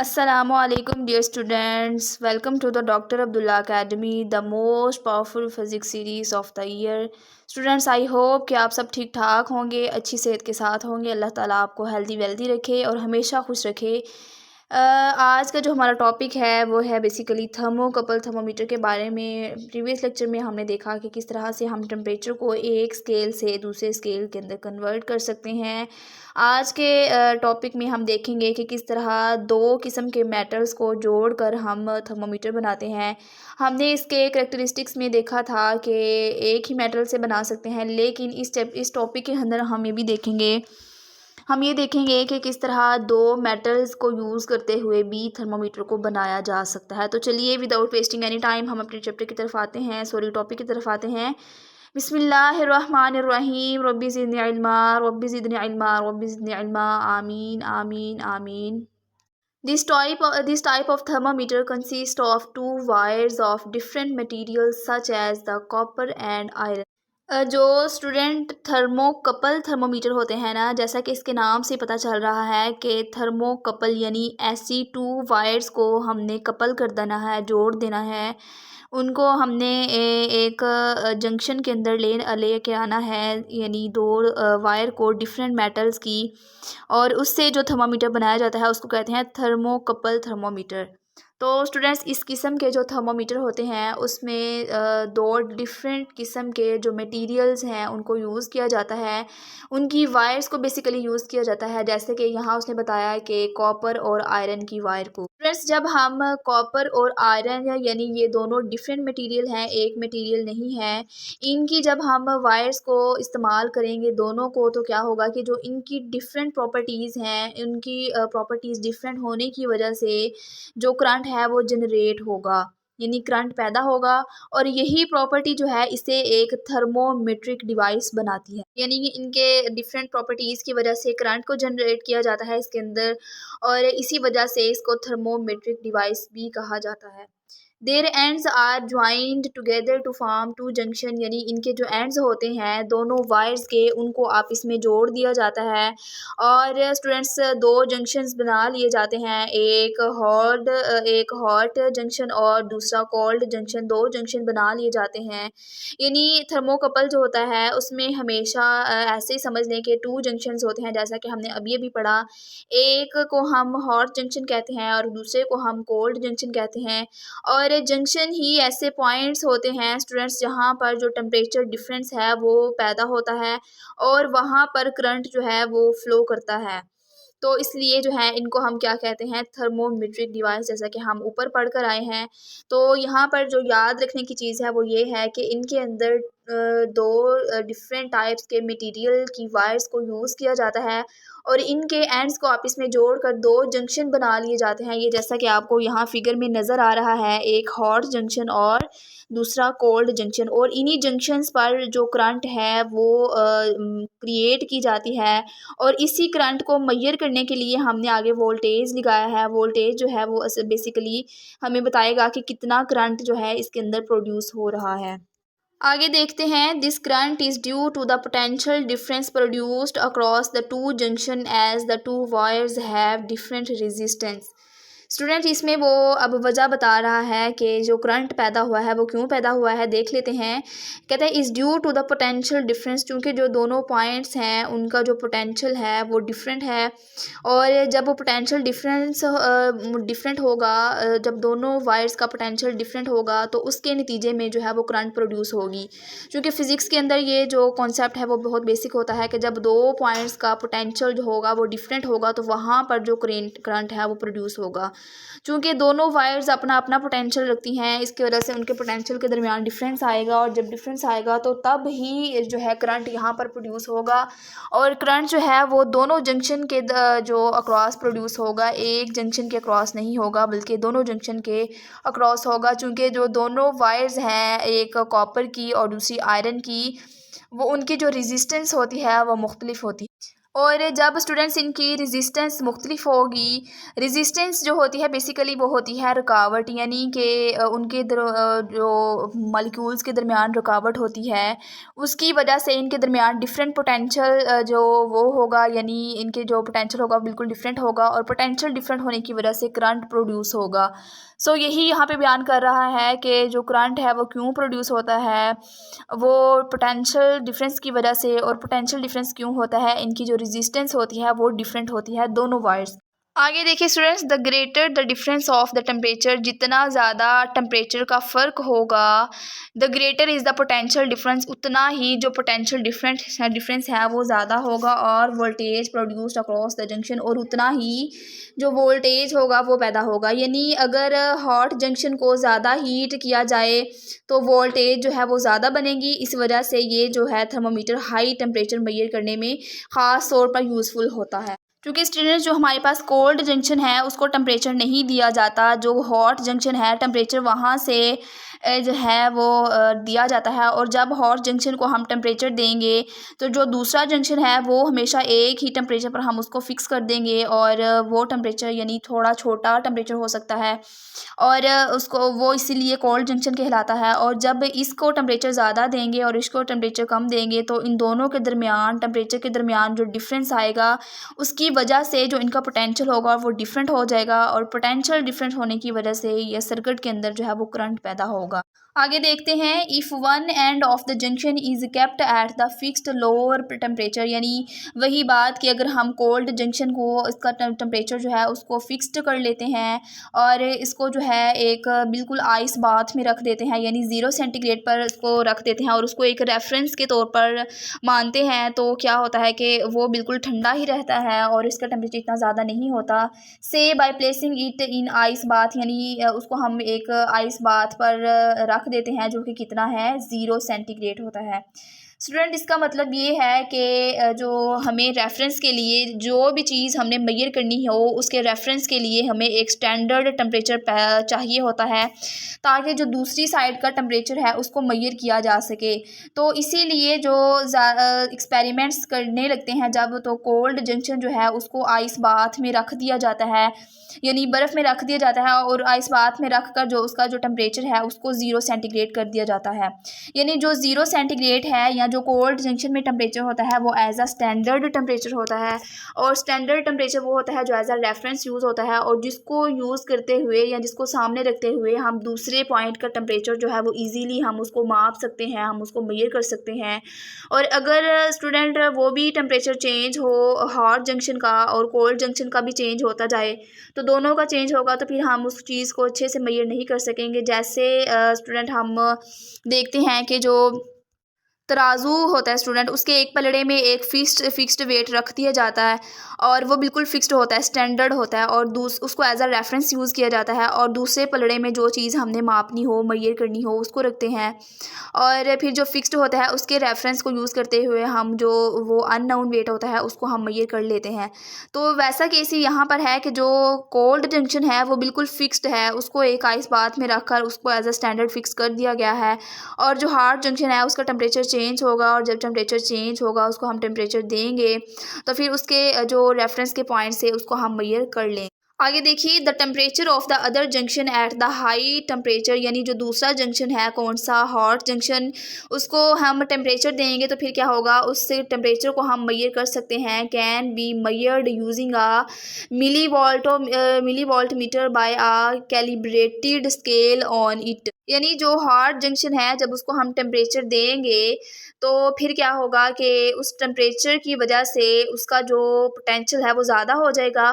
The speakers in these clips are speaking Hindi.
Assalamualaikum dear students, welcome to the Dr. Abdullah Academy, the most powerful physics series of the year. Students, I hope कि आप सब ठीक ठाक होंगे, अच्छी सेहत के साथ होंगे। अल्लाह ताला आपको हेल्दी वेल्दी रखे और हमेशा खुश रखे। आज का जो हमारा टॉपिक है वो है बेसिकली थर्मोकपल थर्मोमीटर के बारे में। प्रीवियस लेक्चर में हमने देखा कि किस तरह से हम टेम्परेचर को एक स्केल से दूसरे स्केल के अंदर कन्वर्ट कर सकते हैं। आज के टॉपिक में हम देखेंगे कि किस तरह दो किस्म के मेटल्स को जोड़कर हम थर्मोमीटर बनाते हैं। हमने इसके करैक्टरिस्टिक्स में देखा था कि एक ही मेटल से बना सकते हैं, लेकिन इस टॉपिक के अंदर हम ये देखेंगे कि किस तरह दो मेटल्स को यूज़ करते हुए भी थर्मोमीटर को बनाया जा सकता है। तो चलिए विदाउट वेस्टिंग एनी टाइम हम अपने चैप्टर की तरफ आते हैं, टॉपिक की तरफ आते हैं। बिस्मिल्लाहिर्रहमानिर्रहीम, रब्बी ज़िदनी इल्मा, रब्बी ज़िदनी इल्मा, रब्बी ज़िदनी इल्मा, आमीन आमीन आमीन। This type of thermometer consists of two wires of different materials such as the copper and iron. जो स्टूडेंट थर्मोकपल थर्मोमीटर होते हैं ना, जैसा कि इसके नाम से पता चल रहा है कि थर्मोकपल यानी ऐसी टू वायर्स को हमने कपल कर देना है, जोड़ देना है। उनको हमने एक जंक्शन के अंदर ले के आना है, यानी दो वायर को डिफरेंट मेटल्स की, और उससे जो थर्मोमीटर बनाया जाता है उसको कहते हैं थर्मोकपल थर्मोमीटर। तो स्टूडेंट्स, इस किस्म के जो थर्मोमीटर होते हैं उसमें दो डिफरेंट किस्म के जो मटेरियल्स हैं उनको यूज़ किया जाता है। उनकी वायर्स को बेसिकली यूज़ किया जाता है, जैसे कि यहाँ उसने बताया कि कॉपर और आयरन की वायर को। स्टूडेंट्स, जब हम कॉपर और आयरन यानी ये दोनों डिफरेंट मटेरियल हैं, एक मटेरियल नहीं है, इनकी जब हम वायर्स को इस्तेमाल करेंगे दोनों को, तो क्या होगा कि जो इनकी डिफरेंट प्रॉपर्टीज़ हैं, उनकी प्रॉपर्टीज़ डिफरेंट होने की वजह से जो करंट है वो जनरेट होगा, यानी करंट पैदा होगा। और यही प्रॉपर्टी जो है इसे एक थर्मोमेट्रिक डिवाइस बनाती है, यानी कि इनके डिफरेंट प्रॉपर्टीज़ की वजह से करंट को जनरेट किया जाता है इसके अंदर, और इसी वजह से इसको थर्मोमेट्रिक डिवाइस भी कहा जाता है। Their ends are joint together to form two junction, यानी इनके जो एंड्स होते हैं दोनों वायर्स के, उनको आपस में जोड़ दिया जाता है। और स्टूडेंट्स, दो जंक्शंस बना लिए जाते हैं, एक हॉट जंक्शन और दूसरा कोल्ड जंक्शन। दो जंक्शन बना लिए जाते हैं, यानी थर्मोकपल जो होता है उसमें हमेशा ऐसे ही समझ लें कि टू जंक्शंस होते हैं, जैसा कि हमने अभी अभी पढ़ा। एक को हम हॉट जंक्शन कहते हैं और दूसरे को हम कोल्ड जंक्शन कहते हैं। और जंक्शन ही ऐसे पॉइंट्स होते हैं स्टूडेंट्स जहाँ पर जो टेम्परेचर डिफरेंस है वो पैदा होता है और वहाँ पर करंट जो है वो फ्लो करता है। तो इसलिए जो है इनको हम क्या कहते हैं, थर्मोमेट्रिक डिवाइस, जैसा कि हम ऊपर पढ़ कर आए हैं। तो यहाँ पर जो याद रखने की चीज़ है वो ये है कि इनके अंदर दो डिफरेंट टाइप्स के मटेरियल की वायर्स को यूज़ किया जाता है और इनके एंड्स को आपस में जोड़कर दो जंक्शन बना लिए जाते हैं। ये जैसा कि आपको यहाँ फिगर में नज़र आ रहा है, एक हॉट जंक्शन और दूसरा कोल्ड जंक्शन, और इन्हीं जंक्शंस पर जो करंट है वो क्रिएट की जाती है। और इसी करंट को मेजर करने के लिए हमने आगे वोल्टेज लगाया है। वोल्टेज जो है वो बेसिकली हमें बताएगा कि कितना करंट जो है इसके अंदर प्रोड्यूस हो रहा है। आगे देखते हैं, this current is due to the potential difference produced across the two junction as the two wires have different resistance. Student, इसमें वो अब वजह बता रहा है कि जो करंट पैदा हुआ है वो क्यों पैदा हुआ है, देख लेते हैं। कहता है is due to the potential difference, क्योंकि जो दोनों पॉइंट्स हैं उनका जो पोटेंशियल है वो डिफरेंट है। और जब वो पोटेंशियल डिफरेंस डिफरेंट होगा, जब दोनों वायर्स का पोटेंशियल डिफरेंट होगा तो उसके नतीजे में जो है वो करंट प्रोड्यूस होगी। क्योंकि फ़िज़िक्स के अंदर ये जो कॉन्सेप्ट है वो बहुत बेसिक होता है कि जब दो पॉइंट्स का पोटेंशियल जो होगा वो डिफरेंट होगा तो वहाँ पर जो करंट है वो प्रोड्यूस होगा। चूँकि दोनों वायर्स अपना अपना पोटेंशियल रखती हैं, इसकी वजह से उनके पोटेंशियल के दरमियान डिफरेंस आएगा, और जब डिफरेंस आएगा तो तब ही जो है करंट यहाँ पर प्रोड्यूस होगा। और करंट जो है वो दोनों जंक्शन के जो अक्रॉस प्रोड्यूस होगा, एक जंक्शन के अक्रॉस नहीं होगा बल्कि दोनों जंक्शन के अक्रॉस होगा। चूँकि जो दोनों वायर्स हैं, एक कॉपर की और दूसरी आयरन की, वो उनकी जो रेजिस्टेंस होती है वो मुख्तलिफ होती है। और जब स्टूडेंट्स इनकी रेजिस्टेंस मुख्तलिफ होगी, रेजिस्टेंस जो होती है बेसिकली वो होती है रुकावट, यानी कि उनके जो मॉलिक्यूल्स के दरमियान रुकावट होती है, उसकी वजह से इनके दरमियान डिफरेंट पोटेंशियल जो वो होगा, यानी इनके जो पोटेंशियल होगा बिल्कुल डिफरेंट होगा, और पोटेंशियल डिफरेंट होने की वजह से करंट प्रोड्यूस होगा। सो यही यहाँ पे बयान कर रहा है कि जो करंट है वो क्यों प्रोड्यूस होता है, वो पोटेंशियल डिफरेंस की वजह से। और पोटेंशियल डिफरेंस क्यों होता है, इनकी जो रेजिस्टेंस होती है वो डिफरेंट होती है दोनों वायर्स। आगे देखिए students, the greater the difference of the temperature, जितना ज़्यादा टेम्परेचर का फ़र्क होगा, the greater is the potential difference, उतना ही जो पोटेंशियल डिफरेंस है वो ज़्यादा होगा, और voltage produced across the junction, और उतना ही जो वोल्टेज होगा वो पैदा होगा। यानी अगर हॉट जंक्शन को ज़्यादा हीट किया जाए तो वोल्टेज जो है वो ज़्यादा बनेगी। इस वजह से ये जो है थर्मोमीटर हाई टेम्परेचर मेजर करने में ख़ास तौर पर यूज़फुल होता है। क्योंकि स्टूडेंट्स जो हमारे पास कोल्ड जंक्शन है उसको टेम्परेचर नहीं दिया जाता, जो हॉट जंक्शन है टेम्परेचर वहाँ से जो है वो दिया जाता है। और जब हॉट जंक्शन को हम टेम्परेचर देंगे तो जो दूसरा जंक्शन है वो हमेशा एक ही टेम्परेचर पर हम उसको फिक्स कर देंगे, और वो टेम्परेचर यानी थोड़ा छोटा टेम्परेचर हो सकता है, और उसको वो इसीलिए कोल्ड जंक्शन कहलाता है। और जब इसको टेम्परेचर ज़्यादा देंगे और इसको टेम्परेचर कम देंगे तो इन दोनों के दरमियान टेम्परेचर के दरमियान जो डिफरेंस आएगा उसकी वजह से जो इनका पोटेंशियल होगा वो डिफरेंट हो जाएगा, और पोटेंशियल डिफरेंट होने की वजह से ये सर्किट के अंदर जो है वो करंट पैदा होगा। आगे देखते हैं, if one end of the junction is kept at the fixed lower temperature, यानी वही बात कि अगर हम कोल्ड जंक्शन को इसका टेम्परेचर जो है उसको फिक्स्ड कर लेते हैं और इसको जो है एक बिल्कुल आइस बाथ में रख देते हैं, यानी 0 सेंटीग्रेड पर इसको रख देते हैं और उसको एक रेफरेंस के तौर पर मानते हैं, तो क्या होता है कि वो बिल्कुल ठंडा ही रहता है और इसका टेम्परेचर इतना ज़्यादा नहीं होता। से by placing it in ice bath, यानी उसको हम एक आइस बाथ पर रख देते हैं जो कि कितना है 0 सेंटीग्रेड होता है। स्टूडेंट इसका मतलब ये है कि जो हमें रेफरेंस के लिए जो भी चीज़ हमने मेजर करनी हो उसके रेफरेंस के लिए हमें एक स्टैंडर्ड टेम्परेचर चाहिए होता है, ताकि जो दूसरी साइड का टेम्परेचर है उसको मेजर किया जा सके। तो इसीलिए जो एक्सपेरिमेंट्स करने लगते हैं जब, तो कोल्ड जंक्शन जो है उसको आइस बाथ में रख दिया जाता है, यानी बर्फ़ में रख दिया जाता है, और आइस बाथ में रख कर जो उसका जो टेम्परेचर है उसको 0 सेंटीग्रेड कर दिया जाता है। यानी जो 0 सेंटीग्रेड है या जो कोल्ड जंक्शन में टेम्परेचर होता है वो एज अ स्टैंडर्ड टेम्परेचर होता है, और स्टैंडर्ड टेम्परेचर वो होता है जो एज अ रेफरेंस यूज़ होता है, और जिसको यूज़ करते हुए या जिसको सामने रखते हुए हम दूसरे पॉइंट का टेम्परेचर जो है वो ईजीली हम उसको माप सकते हैं, हम उसको मेजर कर सकते हैं। और अगर स्टूडेंट वो भी टेम्परेचर चेंज हो हॉट जंक्शन का और कोल्ड जंक्शन का भी चेंज होता जाए, तो दोनों का चेंज होगा तो फिर हम उस चीज़ को अच्छे से मेजर नहीं कर सकेंगे। जैसे स्टूडेंट हम देखते हैं कि जो तराजू होता है स्टूडेंट, उसके एक पलड़े में एक फिक्स्ड वेट रख दिया जाता है और वो बिल्कुल फिक्स्ड होता है, स्टैंडर्ड होता है, और उसको एज अ रेफरेंस यूज़ किया जाता है, और दूसरे पलड़े में जो चीज़ हमने मापनी हो मेजर करनी हो उसको रखते हैं, और फिर जो फिक्स्ड होता है उसके रेफरेंस को यूज़ करते हुए हम जो वो अननोन वेट होता है उसको हम मेजर कर लेते हैं। तो वैसा केस ही यहाँ पर है कि जो कोल्ड जंक्शन है वो बिल्कुल फिक्स्ड है, उसको एक आइस बाथ में रख कर उसको एज अ स्टैंडर्ड फिक्स कर दिया गया है, और जो हार्ड जंक्शन है उसका टेम्परेचर चेंज होगा, और जब टेम्परेचर चेंज होगा उसको हम टेम्परेचर देंगे तो फिर उसके जो रेफरेंस के पॉइंट से उसको हम मेजर कर लें। आगे देखिए, the temperature of the other junction at the high temperature, यानी जो दूसरा जंक्शन है कौन सा हॉट जंक्शन, उसको हम टेम्परेचर देंगे तो फिर क्या होगा, उससे टेम्परेचर को हम मेजर कर सकते हैं, can be measured using a millivolt meter by a calibrated scale on it. यानी जो हॉट जंक्शन है जब उसको हम टेम्परेचर देंगे तो फिर क्या होगा कि उस टेम्परेचर की वजह से उसका जो पोटेंशियल है वो ज़्यादा हो जाएगा,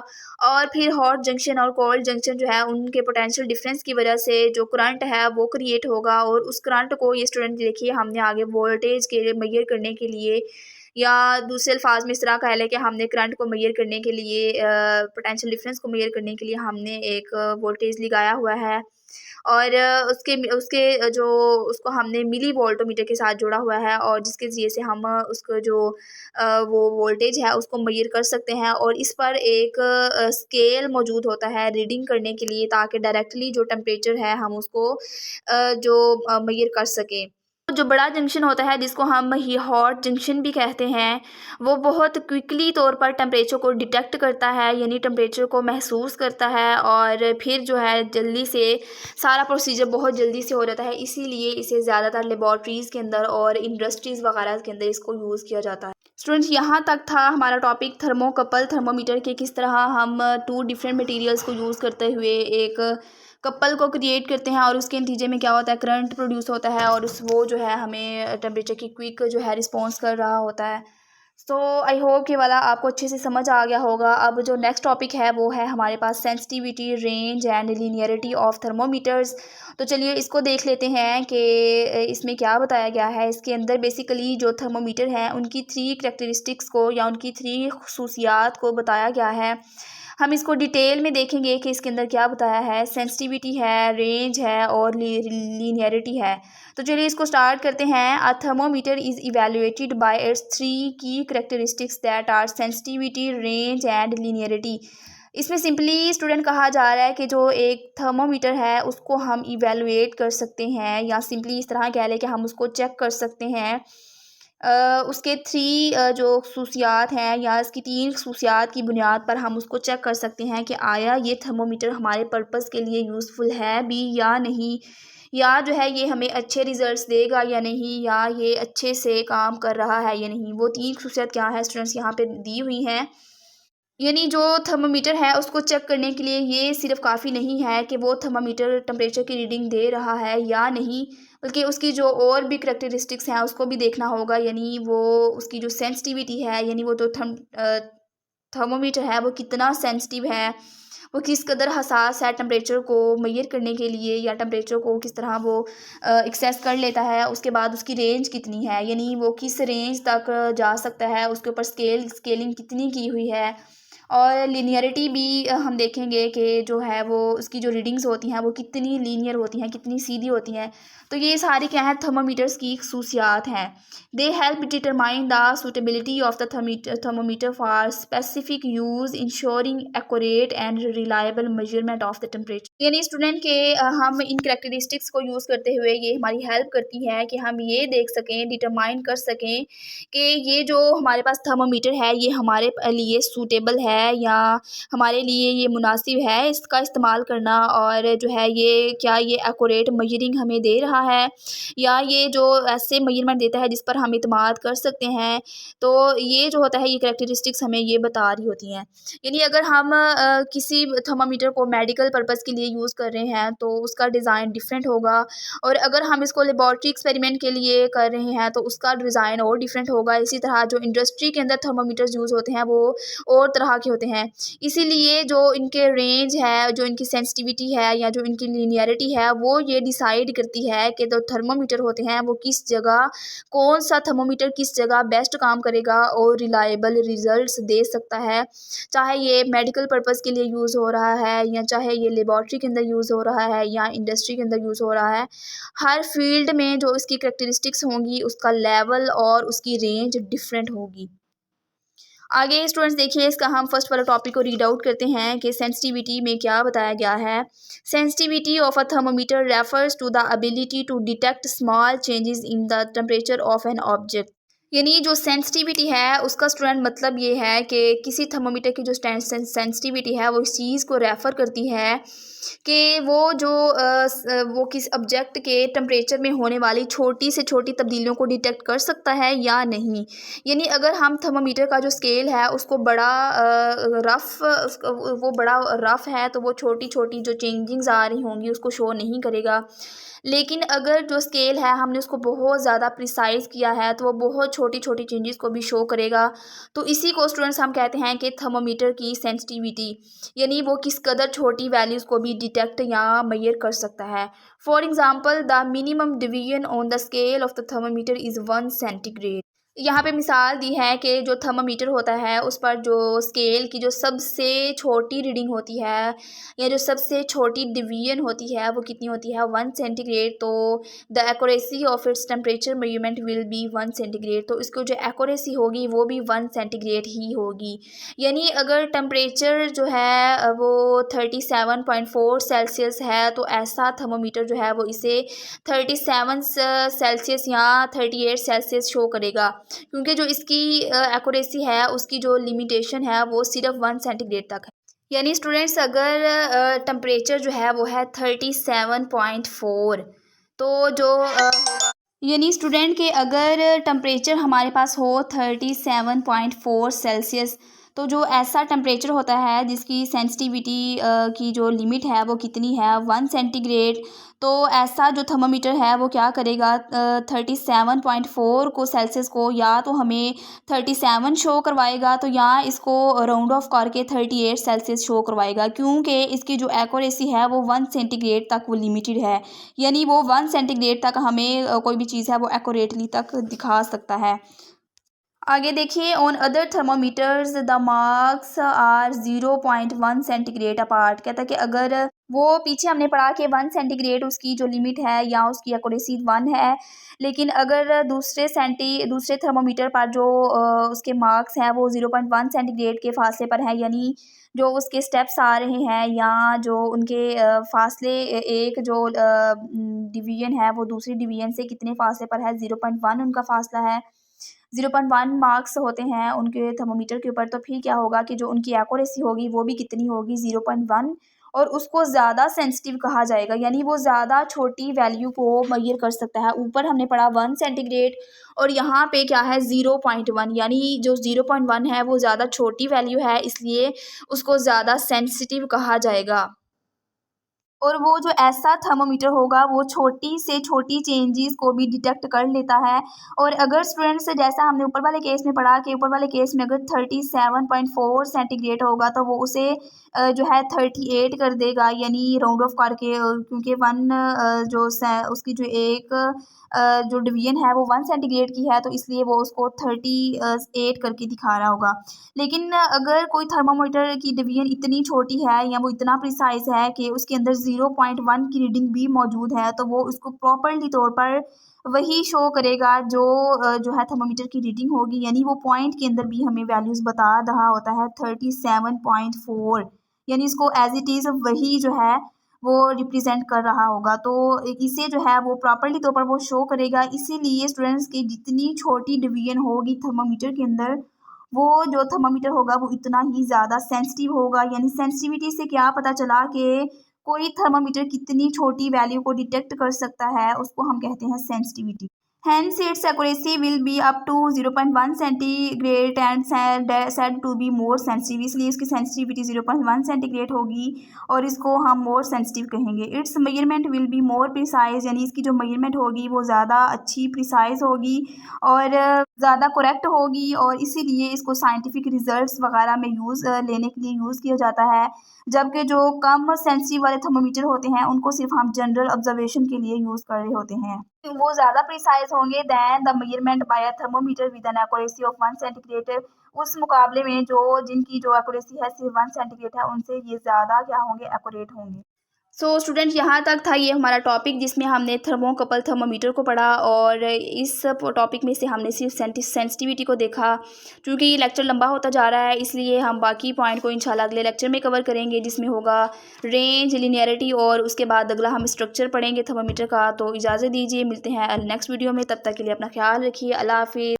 और फिर हॉट जंक्शन और कोल्ड जंक्शन जो है उनके पोटेंशियल डिफरेंस की वजह से जो करंट है वो क्रिएट होगा, और उस करंट को ये स्टूडेंट देखिए हमने आगे वोल्टेज के लिए मेजर करने के लिए, या दूसरे अल्फाज में इस तरह कह लें कि हमने करंट को मेजर करने के लिए पोटेंशियल डिफरेंस को मेजर करने के लिए हमने एक वोल्टेज लगाया हुआ है, और उसके उसके जो उसको हमने मिली वोल्टमीटर के साथ जोड़ा हुआ है, और जिसके ज़रिए से हम उसको जो वो वोल्टेज है उसको मेजर कर सकते हैं, और इस पर एक स्केल मौजूद होता है रीडिंग करने के लिए, ताकि डायरेक्टली जो टेम्परेचर है हम उसको जो मेजर कर सकें। जो बड़ा जंक्शन होता है जिसको हम ही हॉट जंक्शन भी कहते हैं, वो बहुत क्विकली तौर पर टेम्परेचर को डिटेक्ट करता है, यानी टेम्परेचर को महसूस करता है और फिर जो है जल्दी से सारा प्रोसीजर बहुत जल्दी से हो जाता है। इसीलिए इसे ज़्यादातर लेबॉर्ट्रीज़ के अंदर और इंडस्ट्रीज़ वगैरह के अंदर इसको यूज़ किया जाता है। स्टूडेंट्स, यहाँ तक था हमारा टॉपिक थर्मोकपल थर्मोमीटर के किस तरह हम टू डिफरेंट मटेरियल्स को यूज़ करते हुए एक कपल को क्रिएट करते हैं और उसके नतीजे में क्या होता है, करंट प्रोड्यूस होता है और उस वो जो है हमें टेम्परेचर की क्विक जो है रिस्पॉन्स कर रहा होता है। सो आई होप ये वाला आपको अच्छे से समझ आ गया होगा। अब जो नेक्स्ट टॉपिक है वो है हमारे पास sensitivity, range and linearity of thermometers. तो चलिए इसको देख लेते हैं कि इसमें क्या बताया गया है। इसके अंदर बेसिकली जो थर्मोमीटर हैं उनकी 3 करैक्टरिस्टिक्स को या उनकी 3 खसूसियात को बताया गया है। हम इसको डिटेल में देखेंगे कि इसके अंदर क्या बताया है। सेंसिटिविटी है, रेंज है और लीनियरिटी है। तो चलिए इसको स्टार्ट करते हैं। A thermometer is evaluated by its 3 key characteristics that are sensitivity, range and linearity. इसमें सिंपली स्टूडेंट कहा जा रहा है कि जो एक थर्मोमीटर है उसको हम इवेलुएट कर सकते हैं या सिंपली इस तरह कह लें कि हम उसको चेक कर सकते हैं। उसके 3 जो खसूसियात हैं या इसकी 3 खसूसियात की बुनियाद पर हम उसको चेक कर सकते हैं कि आया ये थर्मोमीटर हमारे पर्पज़ के लिए यूज़फुल है भी या नहीं, या जो है ये हमें अच्छे रिज़ल्ट्स देगा या नहीं, या ये अच्छे से काम कर रहा है या नहीं। वो 3 खसूसियात क्या है स्टूडेंट्स यहाँ पे दी हुई हैं। यानी जो थर्मामीटर है उसको चेक करने के लिए ये सिर्फ काफ़ी नहीं है कि वो थर्मामीटर टेम्परेचर की रीडिंग दे रहा है या नहीं, बल्कि उसकी जो और भी करैक्टरिस्टिक्स हैं उसको भी देखना होगा। यानी वो उसकी जो सेंसिटिविटी है, यानी वो जो थर्मोमीटर है वो कितना सेंसिटिव है, वो किस कदर हसास है टेम्परेचर को मेजर करने के लिए, या टेम्परेचर को किस तरह वो एक्सेस कर लेता है। उसके बाद उसकी रेंज कितनी है, यानी वो किस रेंज तक जा सकता है, उसके ऊपर स्केलिंग कितनी की हुई है। और लीनियरिटी भी हम देखेंगे कि जो है वो उसकी जो रीडिंग्स होती हैं वो कितनी लीनियर होती हैं, कितनी सीधी होती हैं। तो ये सारी क्या है थर्मोमीटर्स की खसूसियात हैं। They help determine the suitability of the thermometer for specific use ensuring accurate and reliable measurement of the temperature. यानी स्टूडेंट के हम इन करेक्टरिस्टिक्स को यूज़ करते हुए ये हमारी हेल्प करती है कि हम ये देख सकें, डिटरमाइन कर सकें कि ये जो हमारे पास थर्मोमीटर है ये हमारे लिए सूटेबल है या हमारे लिए ये मुनासिब है इसका इस्तेमाल करना, और जो है ये क्या ये एक्यूरेट मेजरिंग हमें दे रहा है, या ये जो ऐसे मेजरमेंट देता है जिस पर हम इत्मीनान कर सकते हैं। तो ये जो होता है ये करैक्टरिस्टिक्स हमें ये बता रही होती हैं। यानी अगर हम किसी थर्मामीटर को मेडिकल पर्पज़ के लिए यूज़ कर रहे हैं तो उसका डिज़ाइन डिफरेंट होगा, और अगर हम इसको लेबॉर्ट्री एक्सपेरिमेंट के लिए कर रहे हैं तो उसका डिज़ाइन और डिफरेंट होगा। इसी तरह जो इंडस्ट्री के अंदर थर्मामीटर्स यूज़ होते हैं वो और तरह के होते हैं। इसीलिए जो इनके रेंज है, जो इनकी सेंसिटिविटी है या जो इनकी लीनियरिटी है वो ये डिसाइड करती है कि जो थर्मामीटर होते हैं वो किस जगह, कौन सा थर्मामीटर किस जगह बेस्ट काम करेगा और रिलायबल रिजल्ट्स दे सकता है। चाहे ये मेडिकल पर्पज़ के लिए यूज़ हो रहा है या चाहे ये लेबॉर्ट्री के अंदर यूज़ हो रहा है या इंडस्ट्री के अंदर यूज़ हो रहा है, हर फील्ड में जो इसकी करैक्टरिस्टिक्स होंगी उसका लेवल और उसकी रेंज डिफरेंट होगी। आगे स्टूडेंट्स देखिए इसका हम फर्स्ट वाला टॉपिक को रीड आउट करते हैं कि सेंसिटिविटी में क्या बताया गया है। Sensitivity of a thermometer refers to the ability to detect small changes in the temperature of an object. यानी जो सेंसिटिविटी है उसका स्टूडेंट मतलब ये है कि किसी थर्मोमीटर की जो सेंसिटिविटी है वो इस चीज़ को रेफ़र करती है कि वो किस ऑब्जेक्ट के टेम्परेचर में होने वाली छोटी से छोटी तब्दीलियों को डिटेक्ट कर सकता है या नहीं। यानी अगर हम थर्मोमीटर का जो स्केल है उसको बड़ा वो बड़ा रफ़ है तो वो छोटी छोटी जो चेंजिंग्स आ रही होंगी उसको शो नहीं करेगा। लेकिन अगर जो स्केल है हमने उसको बहुत ज़्यादा प्रिसाइज़ किया है तो वो बहुत छोटी छोटी चेंजेस को भी शो करेगा। तो इसी को स्टूडेंट्स हम कहते हैं कि थर्मोमीटर की सेंसिटिविटी, यानी वो किस कदर छोटी वैल्यूज़ को भी डिटेक्ट या मेजर कर सकता है। For example the minimum division on the scale of the thermometer is 1 centigrade. यहाँ पे मिसाल दी है कि जो थर्मामीटर होता है उस पर जो स्केल की जो सबसे छोटी रीडिंग होती है या जो सबसे छोटी डिवीजन होती है वो कितनी होती है 1 सेंटीग्रेड। तो the accuracy of its temperature measurement will be 1 centigrade. तो इसको जो एक्यूरेसी होगी वो भी 1 सेंटीग्रेड ही होगी। यानी अगर टेम्परेचर जो है वो 37.4 सेल्सियस है तो ऐसा थर्मामीटर जो है वो इसे 37 सेल्सियस या 38 सेल्सियस शो करेगा, क्योंकि जो इसकी एक्यूरेसी है उसकी जो लिमिटेशन है वो सिर्फ 1 सेंटीग्रेड तक है। यानी स्टूडेंट्स अगर टेम्परेचर जो है वो है 37.4 तो जो यानी स्टूडेंट के अगर टेम्परेचर हमारे पास हो 37.4 सेल्सियस तो जो ऐसा टेम्परेचर होता है जिसकी सेंसिटिविटी की जो लिमिट है वो कितनी है 1 सेंटीग्रेड। तो ऐसा जो थर्मामीटर है वो क्या करेगा 37.4 को सेल्सियस को या तो हमें 37 शो करवाएगा तो या इसको राउंड ऑफ करके 38 सेल्सियस शो करवाएगा, क्योंकि इसकी जो एक्यूरेसी है वो 1 सेंटीग्रेड तक वो लिमिटेड है। यानी वो 1 सेंटीग्रेड तक हमें कोई भी चीज़ है वो एक्यूरेटली तक दिखा सकता है। आगे देखिए, on other thermometers the marks are 0.1 centigrade apart. कहता है कि अगर वो पीछे हमने पढ़ा कि 1 सेंटीग्रेड उसकी जो लिमिट है या उसकी एक्यूरेसी 1 है, लेकिन अगर दूसरे थर्मोमीटर पर जो उसके मार्क्स हैं वो 0.1 सेंटीग्रेड के फासले पर है, यानी जो उसके स्टेप्स आ रहे हैं या जो उनके फासले एक जो डिवीजन है वो दूसरी डिवीजन से कितने फासले पर है 0.1 उनका फासला है, 0.1 मार्क्स होते हैं उनके थर्मोमीटर के ऊपर। तो फिर क्या होगा कि जो उनकी एक्यूरेसी होगी वो भी कितनी होगी 0.1 और उसको ज़्यादा सेंसिटिव कहा जाएगा, यानी वो ज़्यादा छोटी वैल्यू को मेजर कर सकता है। ऊपर हमने पढ़ा 1 सेंटीग्रेड और यहाँ पे क्या है 0.1, यानी जो 0.1 है वो ज़्यादा छोटी वैल्यू है, इसलिए उसको ज़्यादा सेंसिटिव कहा जाएगा। और वो जो ऐसा थर्मोमीटर होगा वो छोटी से छोटी चेंजेस को भी डिटेक्ट कर लेता है। और अगर स्टूडेंट्स जैसा हमने ऊपर वाले केस में पढ़ा कि ऊपर वाले केस में अगर 37.4 सेंटीग्रेड होगा तो वो उसे जो है 38 कर देगा, यानी राउंड ऑफ करके, क्योंकि उसकी जो एक जो डिवीजन है वो 1 सेंटीग्रेड की है तो इसलिए वो उसको 38 करके दिखा रहा होगा। लेकिन अगर कोई थर्मामीटर की डिवीजन इतनी छोटी है या वो इतना प्रिसाइज है कि उसके अंदर 0.1 की रीडिंग भी मौजूद है तो वो उसको प्रॉपरली तौर पर वही शो करेगा जो है थर्मामीटर की रीडिंग होगी, यानी वो पॉइंट के अंदर भी हमें वैल्यूज़ बता रहा होता है 37.4, यानी इसको एज इट इज़ वही जो है वो रिप्रेजेंट कर रहा होगा। तो इसे जो है वो प्रॉपरली तौर पर वो शो करेगा। इसीलिए स्टूडेंट्स की जितनी छोटी डिवीजन होगी थर्मामीटर के अंदर वो जो थर्मामीटर होगा वो इतना ही ज़्यादा सेंसिटिव होगा। यानी सेंसिटिविटी से क्या पता चला कि कोई थर्मामीटर कितनी छोटी वैल्यू को डिटेक्ट कर सकता है, उसको हम कहते हैं sensitivity. Hence, its accuracy will be up to 0.1 centigrade and said to be more sensitive। इसलिए इसकी सेंसिटिविटी 0.1 सेंटीग्रेड होगी और इसको हम मोर सेंसिटिव कहेंगे। It's measurement will be more precise, यानी इसकी जो मेजरमेंट होगी वो ज़्यादा अच्छी प्रिसाइज होगी और ज़्यादा करेक्ट होगी और इसीलिए इसको साइंटिफिक रिजल्ट्स वगैरह में लेने के लिए यूज़ किया जाता है। जबकि जो कम सेंसिटिव वाले थर्मोमीटर होते हैं उनको सिर्फ हम जनरल ऑब्जर्वेशन के लिए यूज़ कर रहे होते हैं। वो ज़्यादा प्रिसाइज होंगे than the measurement by a thermometer with an accuracy of 1 centigrade. उस मुकाबले में जिनकी जो एक्यूरेसी है सिर्फ 1 सेंटीग्रेड है उनसे ये ज़्यादा क्या होंगे, एक्यूरेट होंगे। सो स्टूडेंट यहाँ तक था ये हमारा टॉपिक जिसमें हमने थर्मोकपल थर्मोमीटर को पढ़ा और इस टॉपिक में से हमने सिर्फ सेंसिटिविटी को देखा। क्योंकि ये लेक्चर लंबा होता जा रहा है इसलिए हम बाकी पॉइंट को इंशाल्लाह अगले लेक्चर में कवर करेंगे जिसमें होगा रेंज, लिनियरिटी और उसके बाद अगला हम स्ट्रक्चर पढ़ेंगे थर्मोमीटर का। तो इजाज़त दीजिए, मिलते हैं नेक्स्ट वीडियो में, तब तक के लिए अपना ख्याल रखिए। अल्लाह हाफिज़।